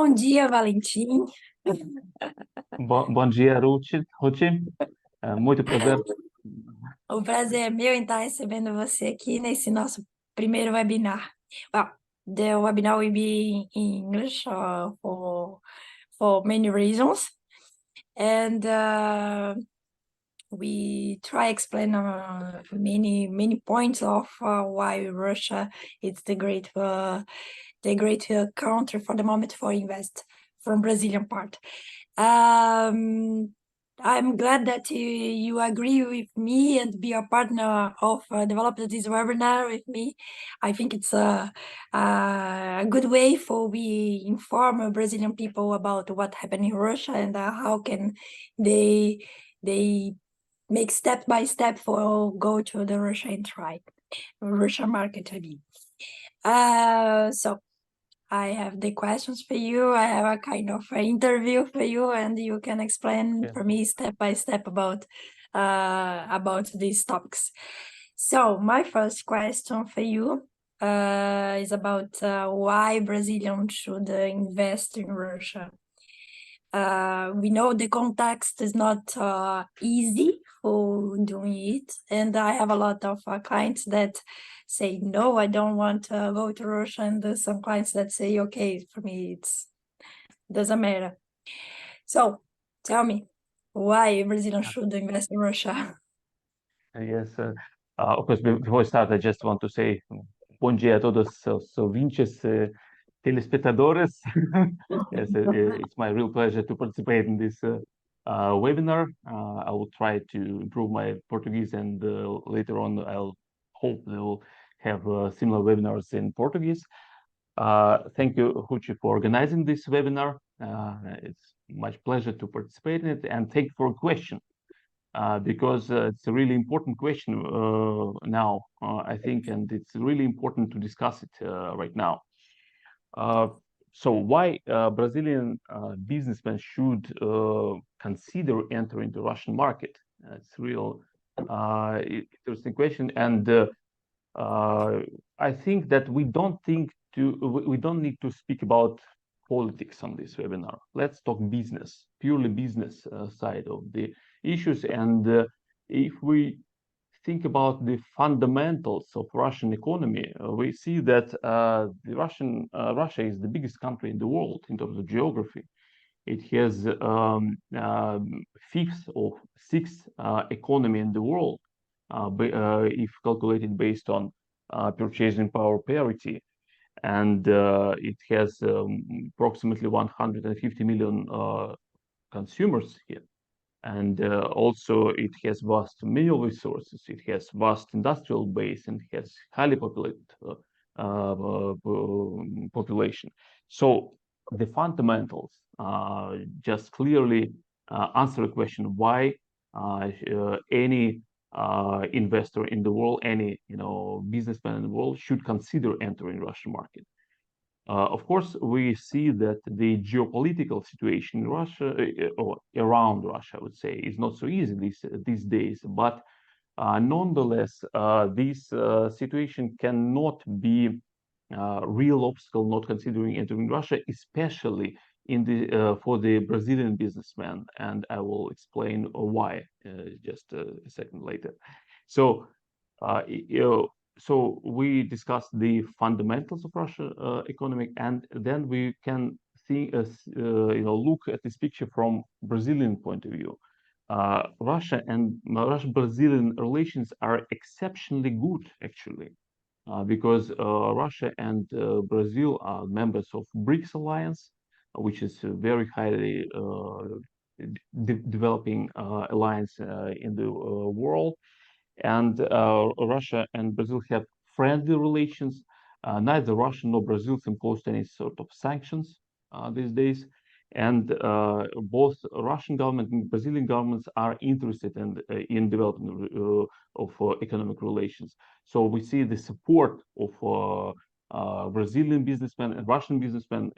Bom dia, Valentim. Bom dia, Ruth. Muito prazer. O prazer é meu em estar recebendo você aqui nesse nosso primeiro webinar. Well, the webinar will be in English for many reasons, and we try explain many points of why Russia is the great country for the moment for invest from Brazilian part. I'm glad that you agree with me and be a partner of develop this webinar with me. I think it's a good way for we inform Brazilian people about what happened in Russia and how can they make step by step for go to the Russian market. I mean, so I have the questions for you. I have a kind of an interview for you, and you can explain Yeah. for me step by step about these topics. So my first question for you is about why Brazilians should invest in Russia. We know the context is not easy for doing it, and I have a lot of clients that say, no, I don't want to go to Russia, and there's some clients that say, okay, for me, it's doesn't matter. So tell me, why Brazilians should invest in Russia? Yes. Of course, before I start, I just want to say bom dia a todos os ouvintes, telespectadores. Yes, it's my real pleasure to participate in this webinar. I will try to improve my Portuguese, and later on, I'll hope they will have similar webinars in Portuguese. Thank you, Huchi, for organizing this webinar. It's much pleasure to participate in it, and thank you for a question, because it's a really important question now, I think, and it's really important to discuss it right now. So why Brazilian businessmen should consider entering the Russian market? It's a real interesting question, and I think that we don't need to speak about politics on this webinar. Let's talk business, purely business side of the issues. And if we think about the fundamentals of Russian economy, we see that Russia is the biggest country in the world in terms of geography. It has fifth or sixth economy in the world, if calculated based on purchasing power parity, and it has approximately 150 million consumers here. And also it has vast mineral resources, it has vast industrial base, and it has highly populated population. So the fundamentals just clearly answer the question why any investor in the world, any businessman in the world should consider entering Russian market. Of course, we see that the geopolitical situation in Russia, or around Russia, I would say, is not so easy these days. But nonetheless, this situation cannot be a real obstacle not considering entering Russia, especially for the Brazilian businessman. And I will explain why just a second later. So, so we discussed the fundamentals of Russian economic, and then we can see, look at this picture from Brazilian point of view. Russia and Russian-Brazilian relations are exceptionally good, actually, because Russia and Brazil are members of BRICS alliance, which is a very highly developing alliance in the world. And Russia and Brazil have friendly relations. Neither Russia nor Brazil imposed any sort of sanctions these days. And both Russian government and Brazilian governments are interested in development of economic relations. So we see the support of Brazilian businessmen and Russian businessmen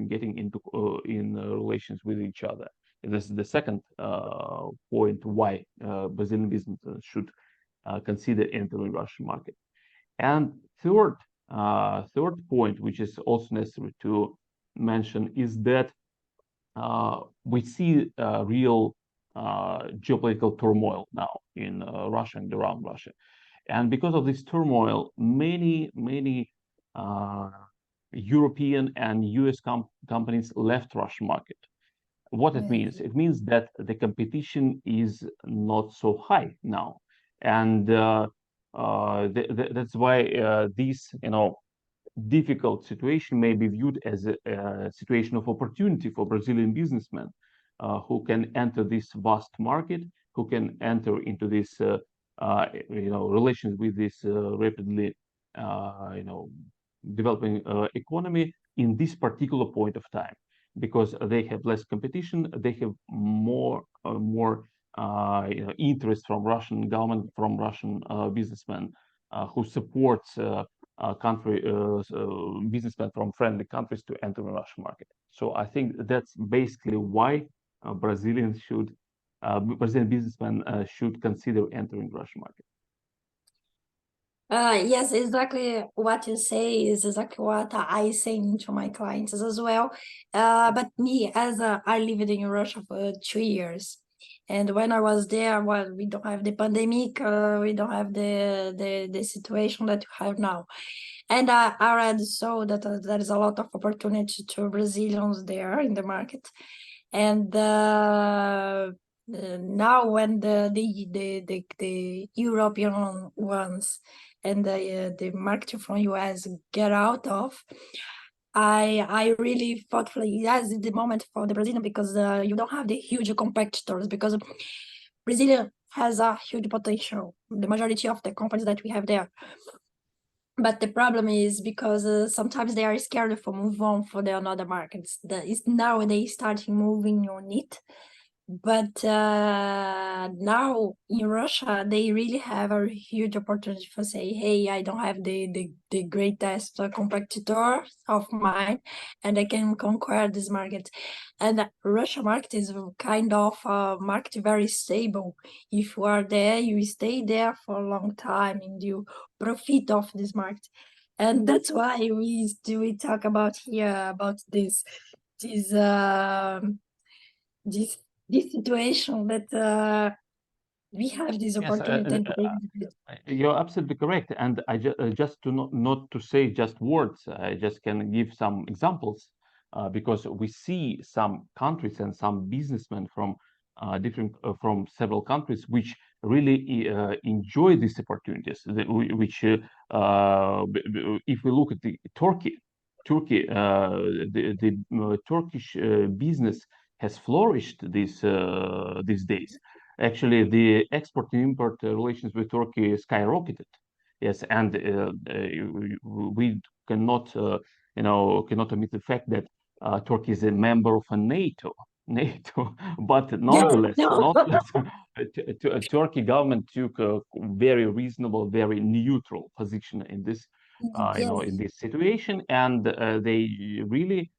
getting into in relations with each other. And this is the second point why Brazilian businesses should consider entering Russian market. And third point, which is also necessary to mention is that we see real geopolitical turmoil now in Russia and around Russia. And because of this turmoil, many European and US companies left Russian market. What it means? It means that the competition is not so high now, and that's why this difficult situation may be viewed as a situation of opportunity for Brazilian businessmen who can enter this vast market, who can enter into this relations with this rapidly developing economy in this particular point of time, because they have less competition, they have more interest from Russian government, from Russian businessmen who supports country businessmen from friendly countries to enter the Russian market. So I think that's basically why Brazilian businessmen should consider entering Russian market. Yes, exactly what you say is exactly what I say to my clients as well. But me, I lived in Russia for 2 years. And when I was there, well, we don't have the pandemic, we don't have the situation that we have now. And I already saw that there is a lot of opportunity to Brazilians there in the market. And now when the European ones and the market from US get out of, I really thought like, yes, it's the moment for the Brazilian, because you don't have the huge competitors, because Brazil has a huge potential, the majority of the companies that we have there. But the problem is because sometimes they are scared for move on for the another markets. Now they starting moving on it. But now in Russia, they really have a huge opportunity for say, hey, I don't have the greatest competitor of mine, and I can conquer this market. And the Russia market is kind of a market very stable. If you are there, you stay there for a long time and you profit of this market. And that's why we talk about here about this this situation that we have this opportunity. You're absolutely correct, and I just to not to say just words. I just can give some examples because we see some countries and some businessmen from from several countries which really enjoy these opportunities. Which, if we look at Turkey, the Turkish business has flourished these days. Actually, the export and import relations with Turkey skyrocketed. Yes, and we cannot, cannot omit the fact that Turkey is a member of a NATO. But nonetheless, Turkey government took a very reasonable, very neutral position in this, in this situation, and they really,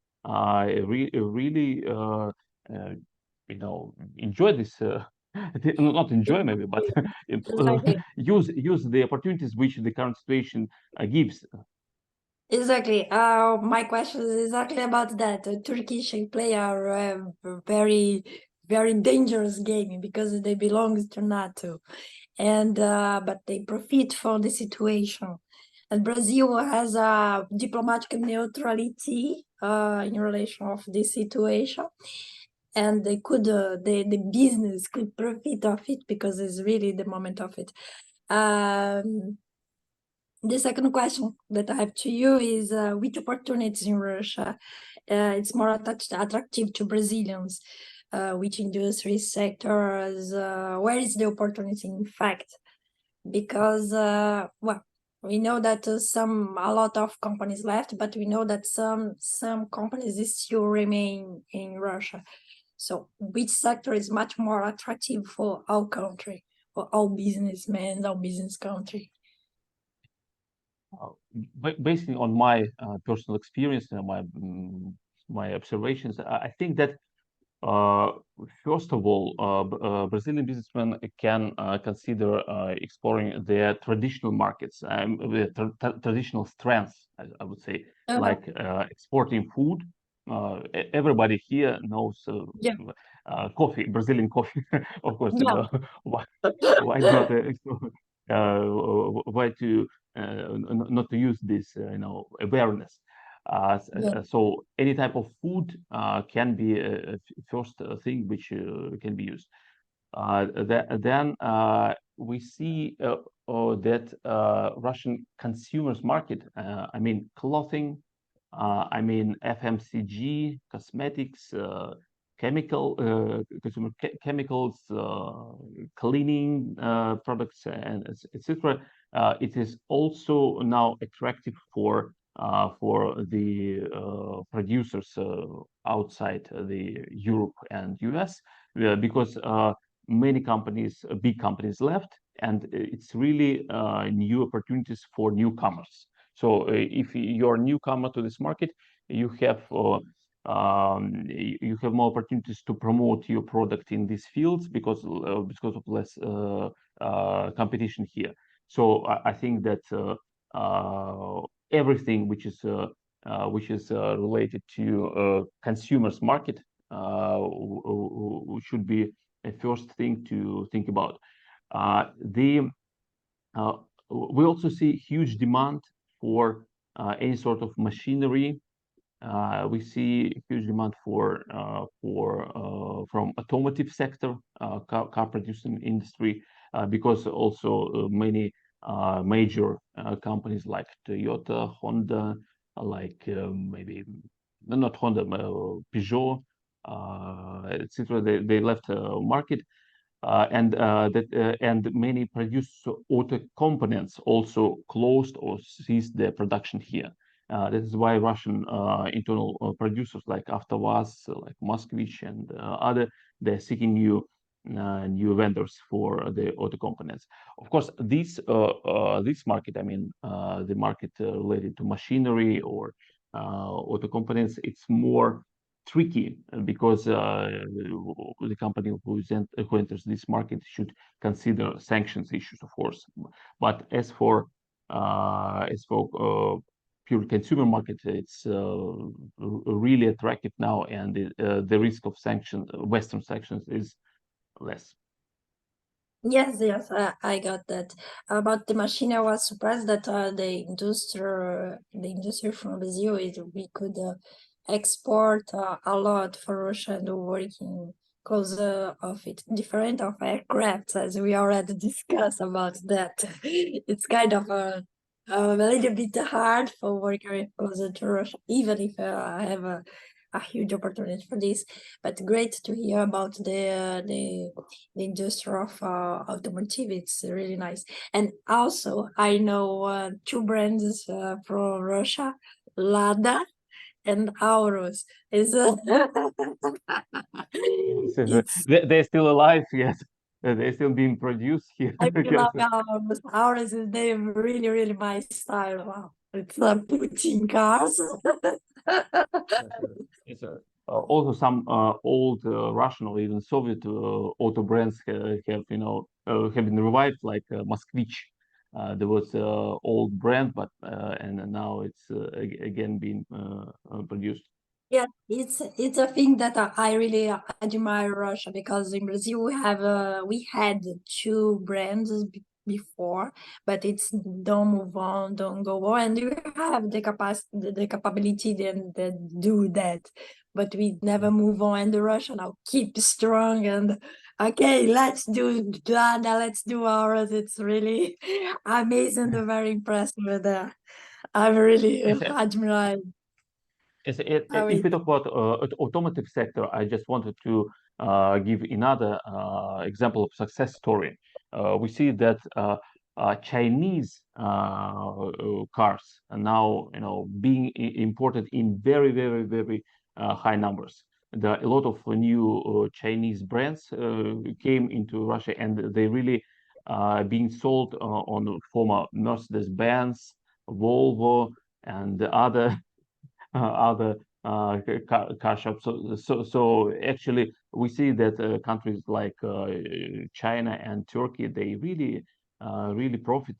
enjoy this. Not enjoy maybe, but use the opportunities which the current situation gives. Exactly. My question is exactly about that. Turkey should play a very, very dangerous game because they belong to NATO, and but they profit from the situation. And Brazil has a diplomatic neutrality in relation of this situation, and they could the business could profit of it because it's really the moment of it. The second question that I have to you is which opportunities in Russia it's more attractive to Brazilians? Which industry sectors? Where is the opportunity in fact? Because well, we know that a lot of companies left, but we know that some companies still remain in Russia. So which sector is much more attractive for our country, for our businessmen, our business country? Based on my personal experience and my observations, I think that first of all, Brazilian businessmen can consider exploring their traditional markets, traditional strengths, I would say, like exporting food, everybody here knows Yeah. coffee, Brazilian coffee. Of course, Yeah. why not? Why to not to use this, awareness? Yeah. So any type of food can be a first thing which can be used. Then we see that Russian consumers market, I mean clothing, I mean FMCG, cosmetics, consumer chemicals, cleaning products, and etc. It is also now attractive for the producers outside the Europe and US because many companies, big companies left, and it's really new opportunities for newcomers. So if you're a newcomer to this market, you have you have more opportunities to promote your product in these fields because of less competition here. So I think that everything which is related to consumers market should be a first thing to think about. The We also see huge demand for any sort of machinery. We see huge demand from automotive sector, car producing industry, because also many major companies like Toyota, Honda, like maybe not Honda, Peugeot, etc. They left market, and many produce auto components also closed or ceased their production here. That is why Russian internal producers like AvtoVAZ, like Moskvich, and other, they're seeking new vendors for the auto components. Of course, this market, I mean, the market related to machinery or auto components, it's more tricky because the company who enters this market should consider sanctions issues, of course. But as for pure consumer market, it's really attractive now, and the risk of sanctions, Western sanctions, is less. Yes, yes, I got that. About the machine, I was surprised that the industry from Brazil is we could export a lot for Russia and working because of it different of aircraft, as we already discussed about that. It's kind of a little bit hard for working closer to Russia, even if I have a huge opportunity for this. But great to hear about the industry of automotive. It's really nice. And also, I know two brands from Russia, Lada and Auros. Is They're still alive, yes. They're still being produced here. I really Yes. love Auros. Auros is they really, really my style. Wow. It's Putin cars. It's also some old Russian or even Soviet auto brands have been revived, like Moskvich. There was old brand, but and now it's again being produced. Yeah, it's a thing that I really admire Russia, because in Brazil we had two brands before, but it's don't move on, don't go on, and you have the capacity, the capability then do that, but we never move on. And the Russia now keep strong, and okay, let's do Dada, let's do ours. It's really amazing and very impressive with that. I really Yes, admire how if it. we talk about automotive sector, I just wanted to give another example of success story. We see that Chinese cars are now, being imported in very, very, very high numbers. There are a lot of new Chinese brands came into Russia, and they really being sold on former Mercedes-Benz, Volvo, and other other car shops. So actually, we see that countries like China and Turkey, they really profit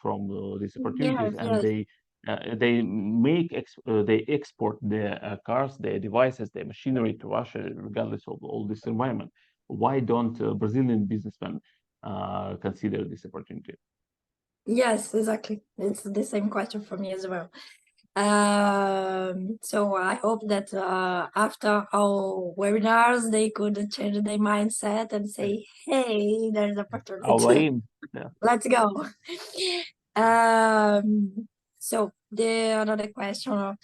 from these opportunities, Yes, and yes. they export their cars, their devices, their machinery to Russia, regardless of all this environment. Why don't Brazilian businessmen consider this opportunity? Yes, exactly. It's the same question for me as well. So I hope that after our webinars, they could change their mindset and say, hey, there's Our opportunity. aim, yeah. Let's go. So the another question,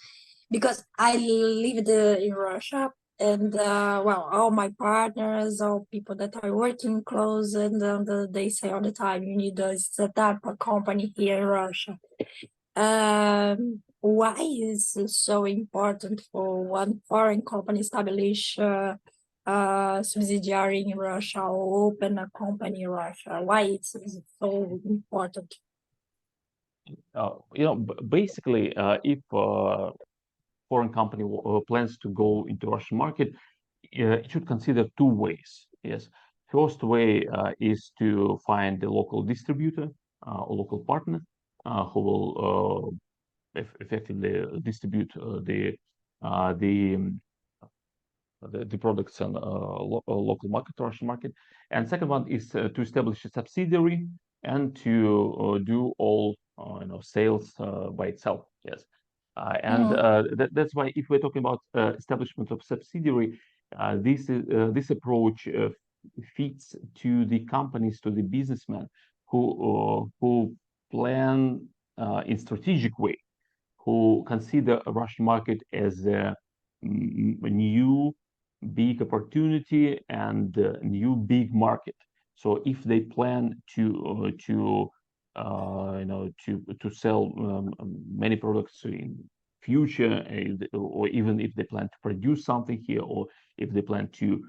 because I lived in Russia, and well, all my partners, all people that are working close, and they say all the time, you need to set up a company here in Russia. Why is it so important for one foreign company establish subsidiary in Russia or open a company in Russia? Why it's so important? Basically, if foreign company plans to go into Russian market, it should consider two ways. Yes, first way is to find a local distributor or local partner who will effectively distribute the products on local market, Russian market. And second one is to establish a subsidiary and to do all sales by itself. Yes, that's why if we're talking about establishment of subsidiary, this approach fits to the companies, to the businessmen who plan in strategic way, who consider a Russian market as a new big opportunity and a new big market. So if they plan to sell many products in future, or even if they plan to produce something here, or if they plan to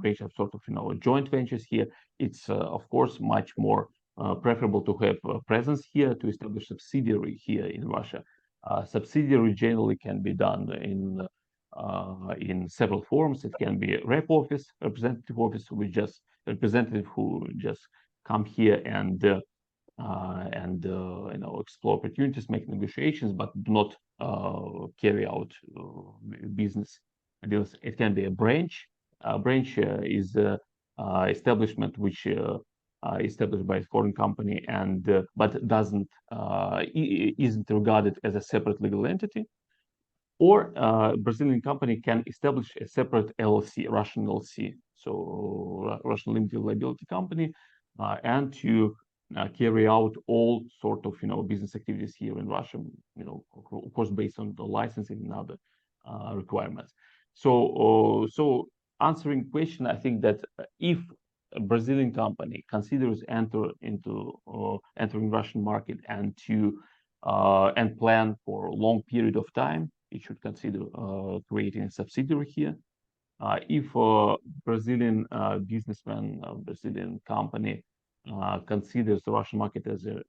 create a sort of joint ventures here, it's of course much more preferable to have a presence here, to establish subsidiary here in Russia. Subsidiary generally can be done in several forms. It can be a rep office, representative office, with just representative who just come here and explore opportunities, make negotiations, but do not carry out business deals. It can be a branch. A branch is establishment which established by a foreign company and but isn't regarded as a separate legal entity. Or Brazilian company can establish a separate LLC, Russian LLC, so Russian limited liability company, and to carry out all sort of business activities here in Russia, of course based on the licensing and other requirements. So answering question, I think that if a Brazilian company considers entering Russian market and plan for a long period of time, it should consider creating a subsidiary here. If a Brazilian businessman, Brazilian company considers the Russian market as a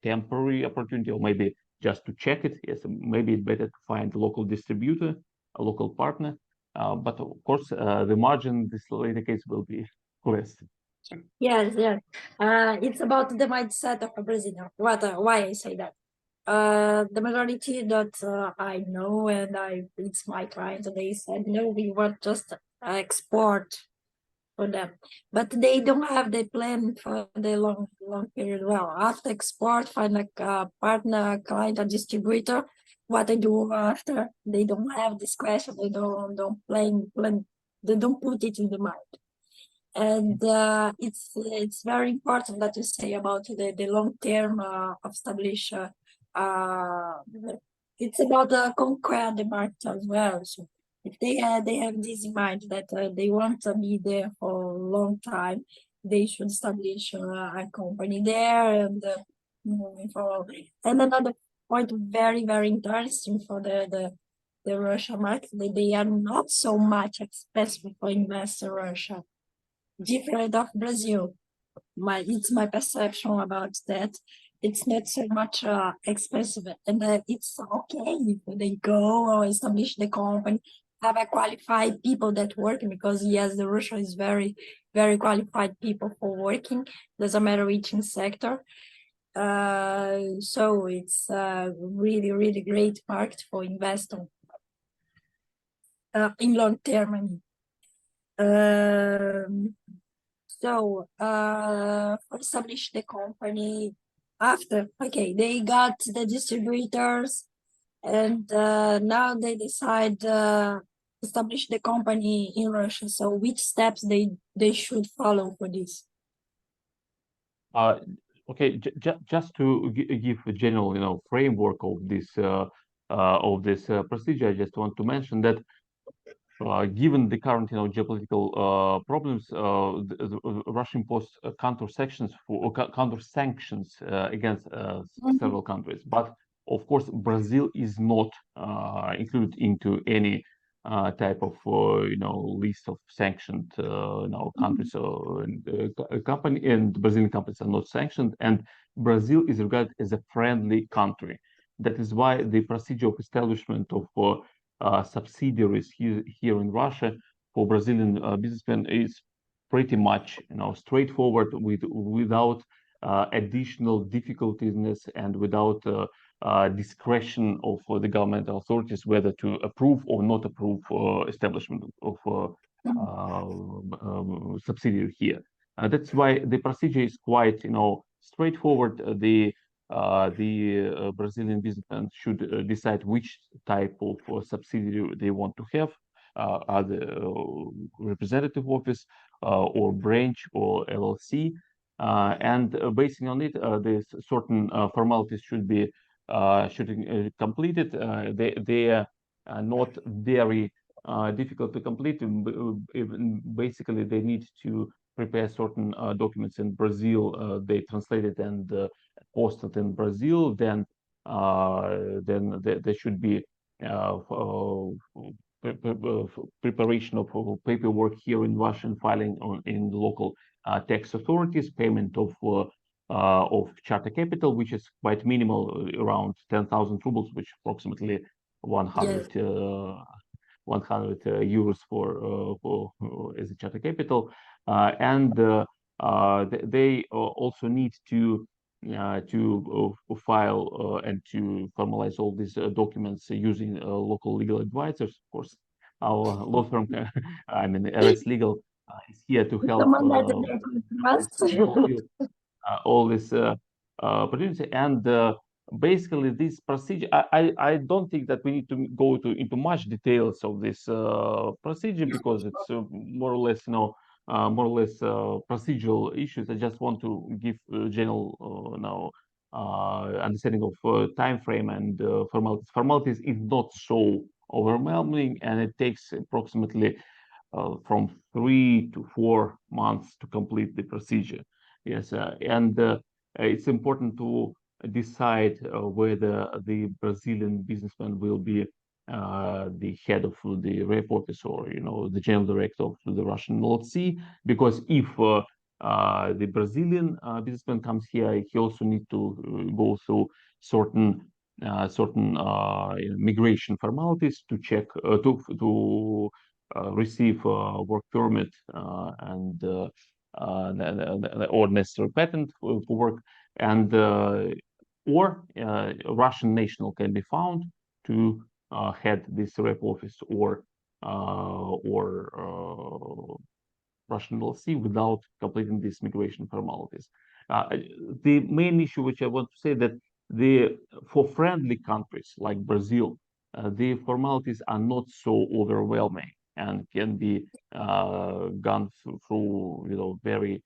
temporary opportunity, or maybe just to check it, yes, maybe it's better to find a local distributor, a local partner. But of course, the margin in this later case will be less. Yes, yes. It's about the mindset of a Brazilian. Why I say that? The majority that I know, and it's my clients, they said, no, we want just export for them, but they don't have the plan for the long period. Well, after export, find a partner, client, a distributor. What I do after, they don't have this question. They don't plan. They don't put it in the mind. And it's very important that you say about the long term of establish. It's about conquer the market as well. So if they have this in mind that they want to be there for a long time, they should establish a company there and moving forward. And another point, very very interesting for the Russia market, they are not so much expensive for invest in Russia, different of Brazil. It's my perception about that. It's not so much expensive, and it's okay if they go or establish the company, have a qualified people that work, because yes, the Russia is very very qualified people for working. Doesn't matter which sector. So it's a really, really great market for investing in long term. I mean. For establish the company after, okay, they got the distributors, and now they decide establish the company in Russia. So which steps they should follow for this? Okay, just to give a general, framework of this procedure, I just want to mention that given the current, geopolitical problems, Russia imposed counter sanctions against several countries. But of course, Brazil is not included into any type of, list of sanctioned, countries. Company and Brazilian companies are not sanctioned, and Brazil is regarded as a friendly country. That is why the procedure of establishment of subsidiaries here in Russia for Brazilian businessmen is pretty much straightforward without additional difficulties and without discretion of the governmental authorities whether to approve or not approve establishment of subsidiary here. That's why the procedure is quite straightforward. The Brazilian businessmen should decide which type of subsidiary they want to have, either representative office or branch or LLC. And basing on it, there's certain formalities should be completed. They are not very difficult to complete. Basically, they need to prepare certain documents in Brazil. They translated and posted in Brazil. Then there should be preparation of paperwork here in Russia and filing in the local tax authorities, payment of charter capital, which is quite minimal, around 10,000 rubles, which approximately 100 euros for as a charter capital, and they also need to file and to formalize all these documents using local legal advisors. Of course, our law firm, I mean, RS Legal, is here to help fulfill all this opportunity. And basically, this procedure, I don't think that we need to go into much details of this procedure because it's more or less, procedural issues. I just want to give general understanding of time frame and formalities. Formalities is not so overwhelming, and it takes approximately from 3 to 4 months to complete the procedure. Yes, and it's important to decide whether the Brazilian businessman will be the head of the rep office or the general director of the Russian LLC. Because if the Brazilian businessman comes here, he also needs to go through certain migration formalities to check to receive work permit and or necessary patent for work, and or a Russian national can be found to head this rep office or Russian LLC without completing these migration formalities. The main issue which I want to say that for friendly countries like Brazil, the formalities are not so overwhelming and can be gone through very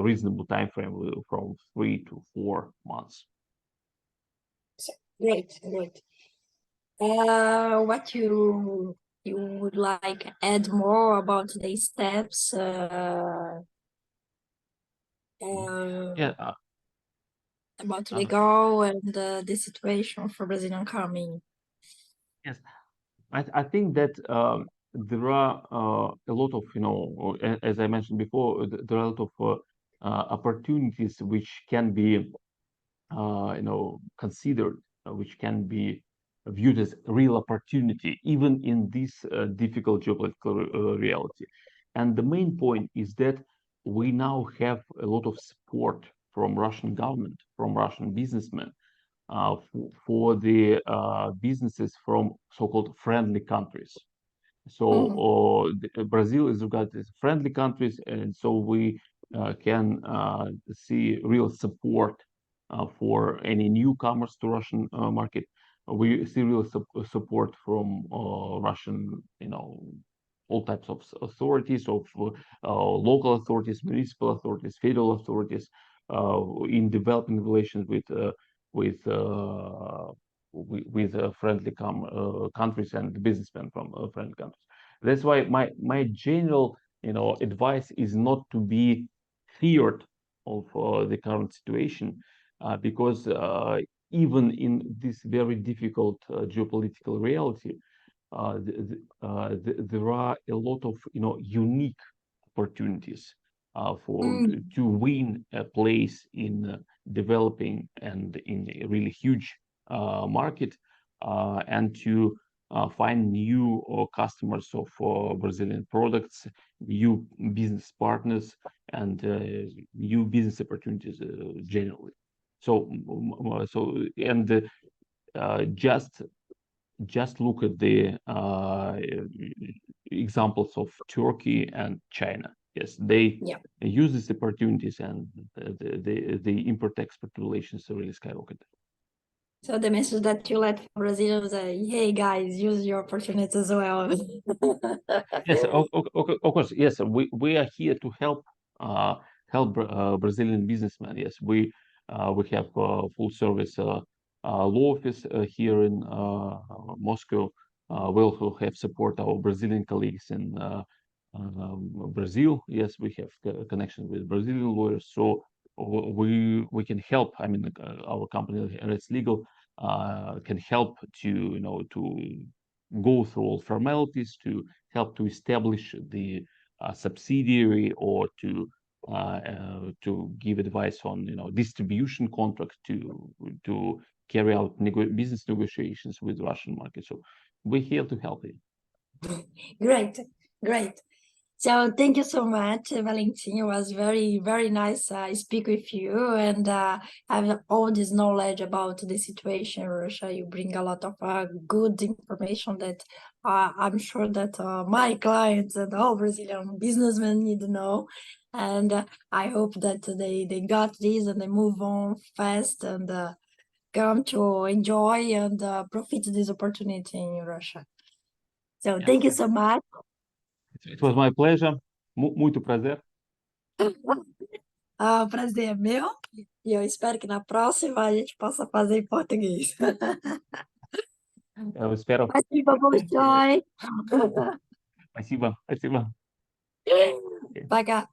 reasonable time frame from 3 to 4 months. Great. What you would like add more about the steps? Yeah. About legal and the situation for Brazilian company. Yes, I think that there are a lot of, as I mentioned before, there are a lot of opportunities which can be, considered, which can be viewed as real opportunity, even in this difficult geopolitical reality. And the main point is that we now have a lot of support from Russian government, from Russian businessmen, for the businesses from so-called friendly countries. So Brazil is regarded as friendly countries, and so we can see real support for any newcomers to Russian market. We see real support from Russian, all types of authorities, of local authorities, municipal authorities, federal authorities, in developing relations with friendly countries and businessmen from friendly countries. That's why my general advice is not to be feared of the current situation, because even in this very difficult geopolitical reality, there are a lot of unique opportunities to win a place in developing and in a really huge market, and to find new customers of Brazilian products, new business partners, and new business opportunities generally. So and just look at the examples of Turkey and China. Yes, they use these opportunities, and the import-export relations really skyrocketed. So the message that you let Brazilians say, hey guys, use your opportunities as well. Yes, of course. Yes, we are here to help Brazilian businessmen. Yes, we have full service law office here in Moscow. We also have support our Brazilian colleagues in Brazil. Yes, we have connection with Brazilian lawyers, so we can help. I mean, our company, RS Legal, can help to go through all formalities, to help to establish the subsidiary, or to give advice on distribution contracts, to carry out business negotiations with Russian market. So we're here to help you. Great. So thank you so much, Valentin. It was very, very nice speak with you, and have all this knowledge about the situation in Russia. You bring a lot of good information that I'm sure that my clients and all Brazilian businessmen need to know. And I hope that they got this and they move on fast and come to enjoy and profit this opportunity in Russia. So thank you so much. It was my pleasure. Muito prazer. O prazer é meu, e eu espero que na próxima a gente possa fazer em português. Eu espero. Спасибо большое. Спасибо. Пока.